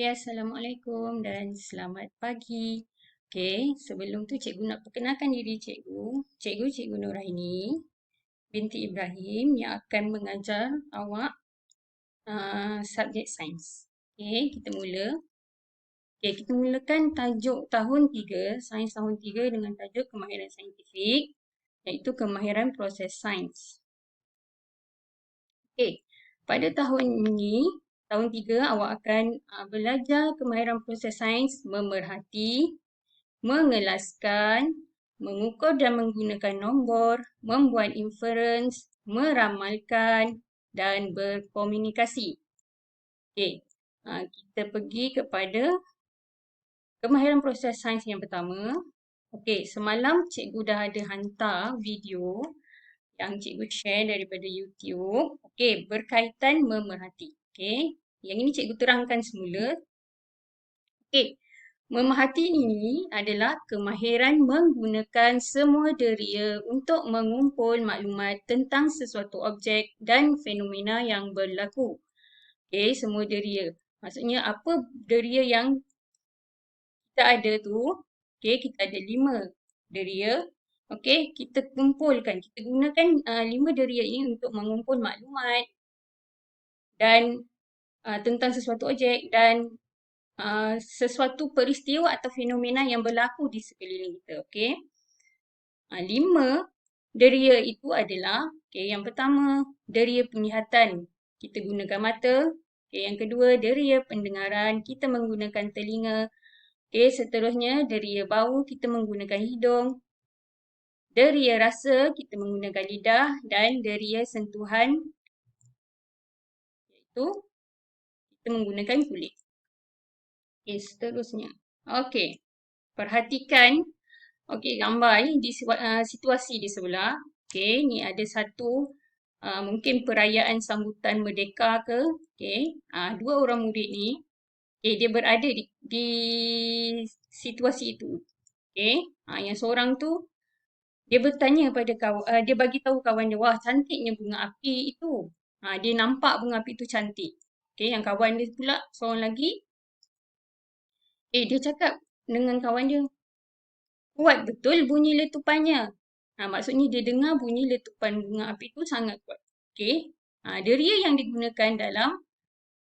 Okay, Assalamualaikum dan selamat pagi. Okay, sebelum tu cikgu nak perkenalkan diri cikgu. Cikgu Nuraini binti Ibrahim yang akan mengajar awak subjek sains. Okay, kita mula. Okay, kita mulakan tajuk tahun 3, sains tahun 3 dengan tajuk kemahiran saintifik, iaitu kemahiran proses sains. Okay, pada tahun ini, tahun 3 awak akan belajar kemahiran proses sains memerhati, mengelaskan, mengukur dan menggunakan nombor, membuat inference, meramalkan dan berkomunikasi. Okey, kita pergi kepada kemahiran proses sains yang pertama. Okey, semalam cikgu dah ada hantar video yang cikgu share daripada YouTube. Okey, berkaitan memerhati. Okey, yang ini cikgu terangkan semula. Okey, memerhati ini adalah kemahiran menggunakan semua deria untuk mengumpul maklumat tentang sesuatu objek dan fenomena yang berlaku. Okey, semua deria. Maksudnya apa deria yang kita ada tu? Okey, kita ada 5 deria. Okey, kita kumpulkan. Kita gunakan 5 deria ini untuk mengumpul maklumat dan tentang sesuatu objek dan sesuatu peristiwa atau fenomena yang berlaku di sekeliling kita. Okey. 5 deria itu adalah, okey, yang pertama, deria penglihatan. Kita gunakan mata. Okey, yang kedua, deria pendengaran. Kita menggunakan telinga. Okey, seterusnya, deria bau. Kita menggunakan hidung. Deria rasa. Kita menggunakan lidah. Dan deria sentuhan. Iaitu, kita menggunakan kulit. Okey, seterusnya. Okey, perhatikan. Okey, gambar di situasi di sebelah. Okey, ni ada satu mungkin perayaan sambutan merdeka ke. Okey, dua orang murid ni. Okey, dia berada di situasi itu. Okey, yang seorang tu dia bertanya pada kawan, dia bagi tahu kawan dia, wah cantiknya bunga api itu. Dia nampak bunga api itu cantik. Okey, yang kawan dia pula seorang lagi. Dia cakap dengan kawan dia, kuat betul bunyi letupannya. Maksudnya dia dengar bunyi letupan bunga api itu sangat kuat. Okey. Deria yang digunakan dalam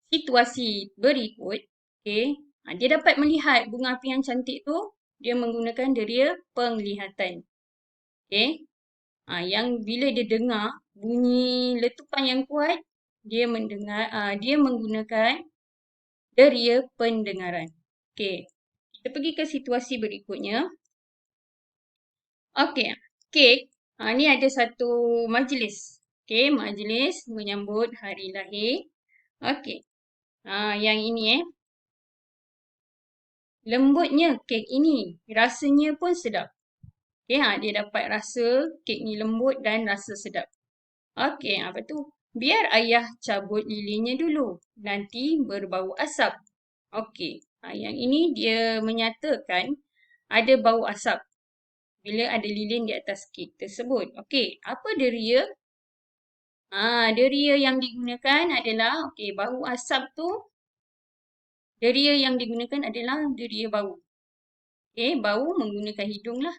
situasi berikut. Okey. Dia dapat melihat bunga api yang cantik tu, dia menggunakan deria penglihatan. Okey. Yang bila dia dengar bunyi letupan yang kuat, dia menggunakan deria pendengaran. Okey. Kita pergi ke situasi berikutnya. Okey, kek. Ni ada satu majlis. Okey, majlis menyambut hari lahir. Okey. Yang ini lembutnya kek ini. Rasanya pun sedap. Okey, dia dapat rasa kek ni lembut dan rasa sedap. Okey, apa tu? Biar ayah cabut lilinnya dulu. Nanti berbau asap. Okey. Yang ini dia menyatakan ada bau asap bila ada lilin di atas kek tersebut. Okey, apa deria? Deria yang digunakan adalah, okey, bau asap tu, deria yang digunakan adalah deria bau. Okey, bau menggunakan hidung lah.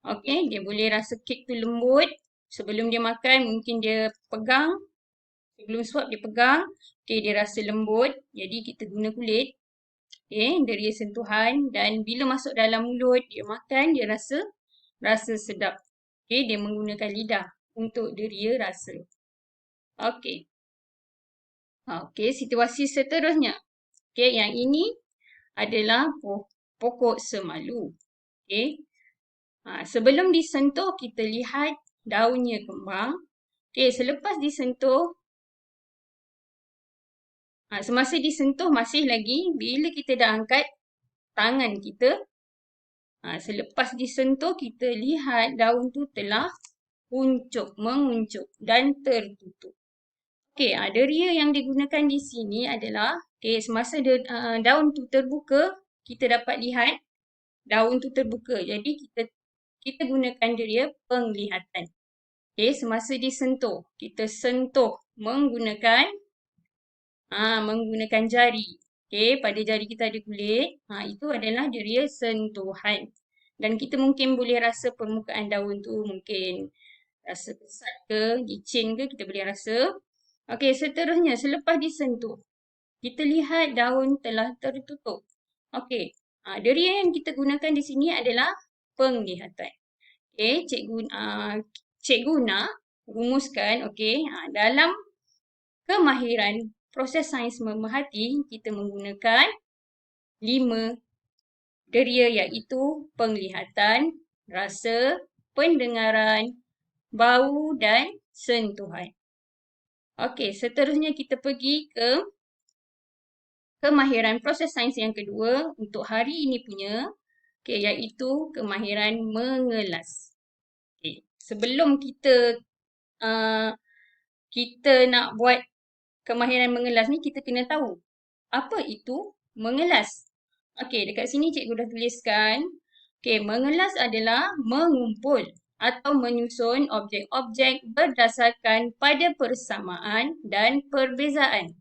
Okey, dia boleh rasa kek tu lembut. Sebelum dia makan, mungkin dia pegang. Sebelum suap dia pegang. Okey, dia rasa lembut. Jadi kita guna kulit. Okey, deria sentuhan. Dan bila masuk dalam mulut, dia makan, dia rasa sedap. Okey, dia menggunakan lidah untuk deria rasa. Okey. Okey, situasi seterusnya. Okey, yang ini adalah pokok semalu. Okey. Sebelum disentuh, kita lihat daunnya kembang. Okey, selepas disentuh, semasa disentuh masih lagi, bila kita dah angkat tangan kita, selepas disentuh, kita lihat daun tu telah menguncup dan tertutup. Okey, deria yang digunakan di sini adalah, okey, semasa daun tu terbuka, kita dapat lihat daun tu terbuka. Jadi kita gunakan deria penglihatan. Okey, semasa disentuh, kita sentuh menggunakan jari. Okey, pada jari kita ada kulit. Itu adalah deria sentuhan. Dan kita mungkin boleh rasa permukaan daun tu mungkin rasa kesat ke, licin ke, kita boleh rasa. Okey, seterusnya selepas disentuh, kita lihat daun telah tertutup. Okey, deria yang kita gunakan di sini adalah penglihatan. Okey, cikgu nak rumuskan, okey, dalam kemahiran proses sains memerhati, kita menggunakan 5 deria iaitu penglihatan, rasa, pendengaran, bau dan sentuhan. Okey, seterusnya kita pergi ke kemahiran proses sains yang kedua untuk hari ini punya, okey, iaitu kemahiran mengelas. Okey, sebelum uh, kita nak buat kemahiran mengelas ni, kita kena tahu apa itu mengelas. Okey, dekat sini cikgu dah tuliskan. Okey, mengelas adalah mengumpul atau menyusun objek-objek berdasarkan pada persamaan dan perbezaan.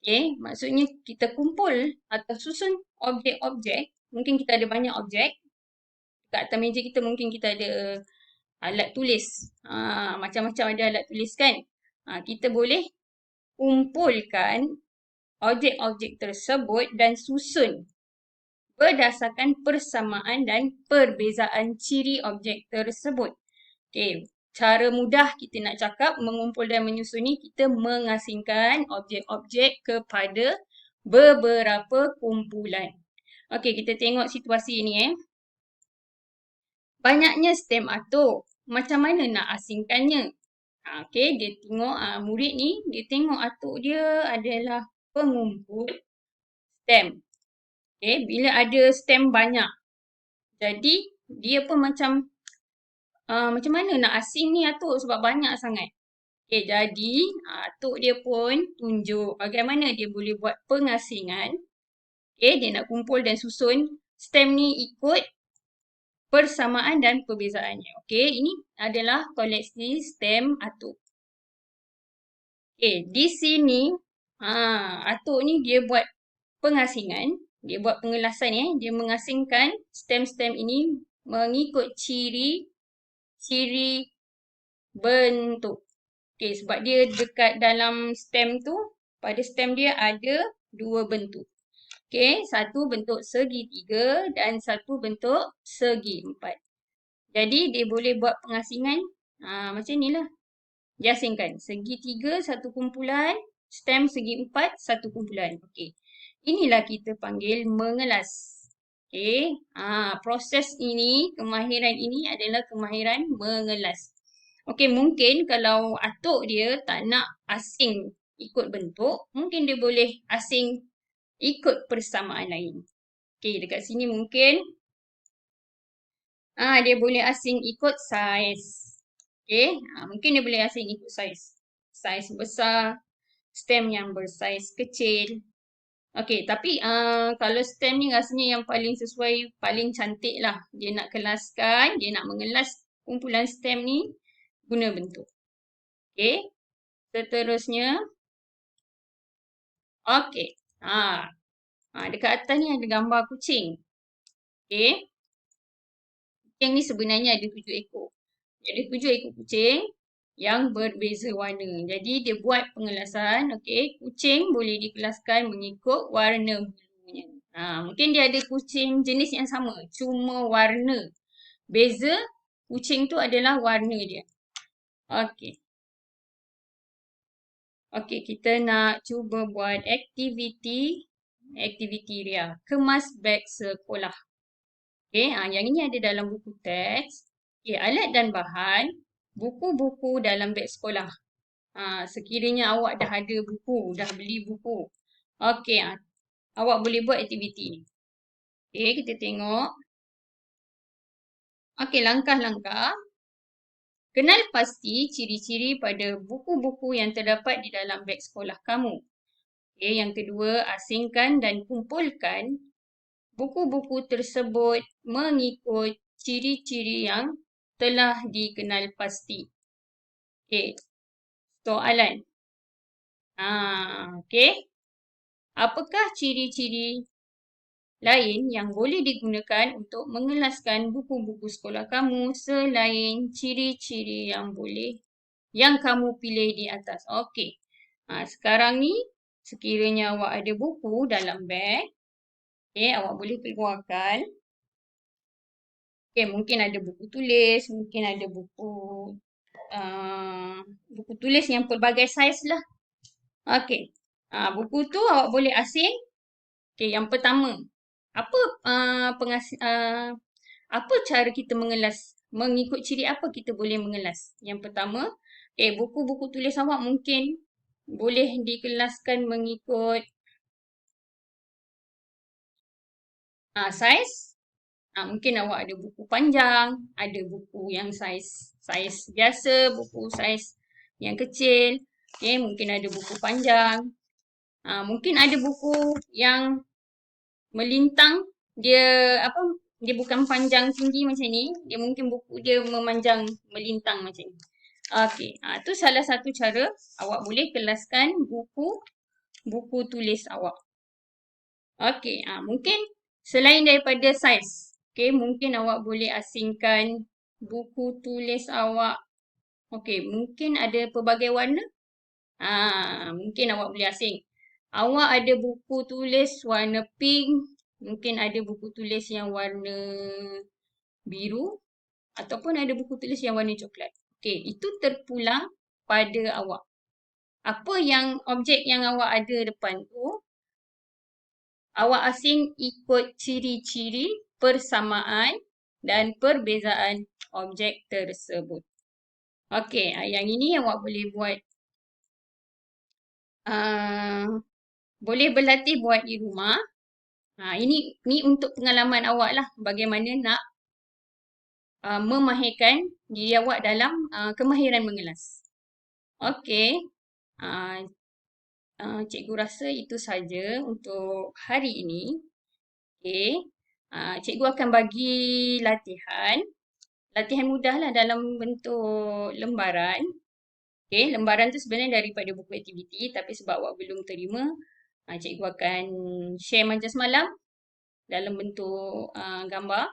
Okey, maksudnya kita kumpul atau susun objek-objek. Mungkin kita ada banyak objek. Kat atas meja kita mungkin kita ada alat tulis. Macam-macam ada alat tulis kan. Kita boleh kumpulkan objek-objek tersebut dan susun berdasarkan persamaan dan perbezaan ciri objek tersebut. Okey, cara mudah kita nak cakap mengumpul dan menyusun ni, kita mengasingkan objek-objek kepada beberapa kumpulan. Okey, kita tengok situasi ni. Banyaknya stem atuk. Macam mana nak asingkannya? Okey, dia tengok murid ni, dia tengok atuk dia adalah pengumpul stem. Okay, bila ada stem banyak, jadi dia pun macam mana nak asing ni atuk sebab banyak sangat. Okay, jadi atuk dia pun tunjuk bagaimana dia boleh buat pengasingan. Okay, dia nak kumpul dan susun stem ni ikut persamaan dan perbezaannya. Okay, ini adalah koleksi stem atuk. Okay, di sini atuk ni dia buat pengasingan. Dia buat pengelasan dia mengasingkan stem-stem ini mengikut ciri bentuk. Okey, sebab dia dekat dalam stem tu, pada stem dia ada 2 bentuk. Okey, satu bentuk segitiga dan satu bentuk segi empat. Jadi dia boleh buat pengasingan macam inilah. Dia asingkan segitiga satu kumpulan, stem segi empat satu kumpulan. Okey. Inilah kita panggil mengelas. Okey. Proses ini, kemahiran ini adalah kemahiran mengelas. Okey, mungkin kalau atuk dia tak nak asing ikut bentuk, mungkin dia boleh asing ikut persamaan lain. Okey, dekat sini mungkin dia boleh asing ikut saiz. Okey, mungkin dia boleh asing ikut saiz. Saiz besar, stem yang bersaiz kecil. Okey, tapi kalau stem ni rasanya yang paling sesuai, paling cantik lah. Dia nak kelaskan, dia nak mengelas kumpulan stem ni guna bentuk. Okey, seterusnya. Okey, dekat atas ni ada gambar kucing. Okey, kucing ni sebenarnya ada 7 ekor. Ada 7 ekor kucing yang berbeza warna. Jadi dia buat pengelasan, okey, kucing boleh dikelaskan mengikut warna bulunya. Mungkin dia ada kucing jenis yang sama, cuma warna. Beza kucing tu adalah warna dia. Okey. Okey, kita nak cuba buat aktiviti Ria. Kemas beg sekolah. Okey, yang ini ada dalam buku teks. Okey, alat dan bahan. Buku-buku dalam beg sekolah. Sekiranya awak dah ada buku, dah beli buku. Okey, awak boleh buat aktiviti ni. Okey, kita tengok. Okey, langkah-langkah. Kenal pasti ciri-ciri pada buku-buku yang terdapat di dalam beg sekolah kamu. Okey, yang kedua, asingkan dan kumpulkan buku-buku tersebut mengikut ciri-ciri yang telah dikenal pasti. Okey, soalan. Okey. Apakah ciri-ciri lain yang boleh digunakan untuk mengelaskan buku-buku sekolah kamu selain ciri-ciri yang kamu pilih di atas? Okey. Sekarang ni sekiranya awak ada buku dalam beg, awak boleh keluarkan. Mungkin ada buku tulis, mungkin ada buku tulis yang pelbagai saiz lah. Buku tu awak boleh asing. Yang pertama, apa apa cara kita mengelas? Mengikut ciri apa kita boleh mengelas? Yang pertama, buku-buku tulis awak mungkin boleh dikelaskan mengikut saiz. Mungkin awak ada buku panjang, ada buku yang saiz biasa, buku saiz yang kecil. Mungkin ada buku panjang. Mungkin ada buku yang melintang, dia bukan panjang tinggi macam ni, dia mungkin buku dia memanjang melintang macam ni. Tu salah satu cara awak boleh kelaskan buku tulis awak. Mungkin selain daripada saiz, mungkin awak boleh asingkan buku tulis awak. Mungkin ada pelbagai warna. Mungkin awak boleh asing. Awak ada buku tulis warna pink, mungkin ada buku tulis yang warna biru, ataupun ada buku tulis yang warna coklat. Itu terpulang pada awak. Apa yang objek yang awak ada depan tu, awak asing ikut ciri-ciri persamaan dan perbezaan objek tersebut. Yang ini awak boleh buat, boleh berlatih buat di rumah. Ini untuk pengalaman awak lah, bagaimana nak memahirkan diri awak dalam kemahiran mengelas. Cikgu rasa itu saja untuk hari ini. Cikgu akan bagi latihan mudah lah dalam bentuk lembaran. Lembaran tu sebenarnya daripada buku aktiviti, tapi sebab awak belum terima, cikgu akan share masa semalam dalam bentuk gambar.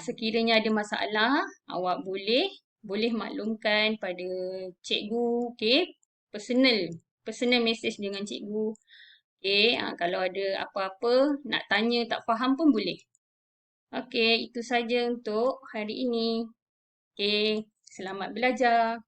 Sekiranya ada masalah, awak boleh maklumkan pada cikgu, personal message dengan cikgu. Kalau ada apa-apa nak tanya tak faham pun boleh. Itu saja untuk hari ini. Selamat belajar.